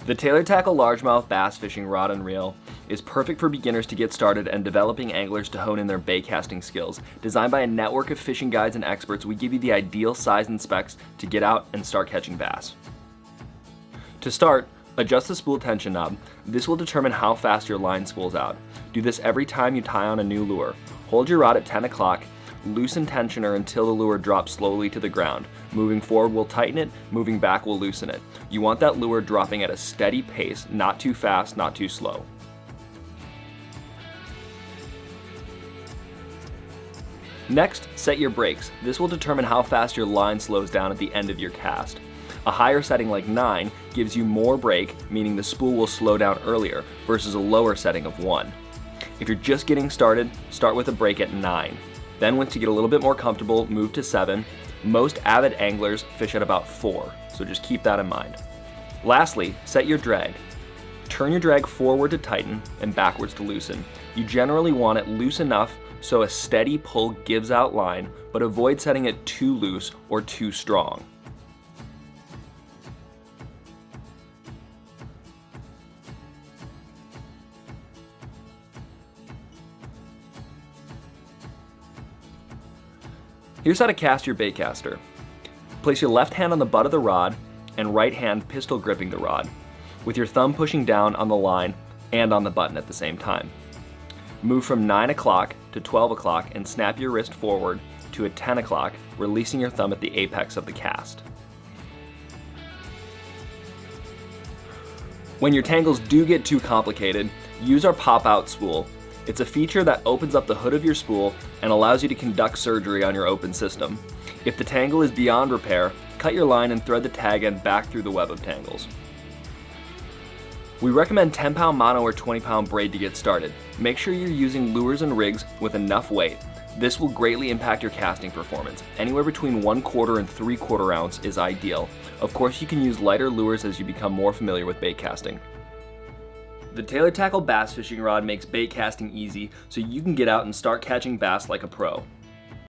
The Tailor Tackle Largemouth Bass Fishing Rod and Reel is perfect for beginners to get started and developing anglers to hone in their bait casting skills. Designed by a network of fishing guides and experts, we give you the ideal size and specs to get out and start catching bass. To start, adjust the spool tension knob. This will determine how fast your line spools out. Do this every time you tie on a new lure. Hold your rod at 10 o'clock. Loosen tensioner until the lure drops slowly to the ground. Moving forward will tighten it, moving back will loosen it. You want that lure dropping at a steady pace, not too fast, not too slow. Next, set your brakes. This will determine how fast your line slows down at the end of your cast. A higher setting like 9 gives you more brake, meaning the spool will slow down earlier, versus a lower setting of 1. If you're just getting started, start with a brake at 9. Then once you get a little bit more comfortable, move to 7. Most avid anglers fish at about 4, so just keep that in mind. Lastly, set your drag. Turn your drag forward to tighten and backwards to loosen. You generally want it loose enough so a steady pull gives out line, but avoid setting it too loose or too strong. Here's how to cast your baitcaster. Place your left hand on the butt of the rod and right hand pistol gripping the rod, with your thumb pushing down on the line and on the button at the same time. Move from 9 o'clock to 12 o'clock and snap your wrist forward to a 10 o'clock, releasing your thumb at the apex of the cast. When your tangles do get too complicated, use our pop-out spool. It's a feature that opens up the hood of your spool and allows you to conduct surgery on your open system. If the tangle is beyond repair, cut your line and thread the tag end back through the web of tangles. We recommend 10-pound mono or 20-pound braid to get started. Make sure you're using lures and rigs with enough weight. This will greatly impact your casting performance. Anywhere between 1/4 and 3/4 ounce is ideal. Of course, you can use lighter lures as you become more familiar with bait casting. The Tailor Tackle Bass Fishing Rod makes bait casting easy so you can get out and start catching bass like a pro.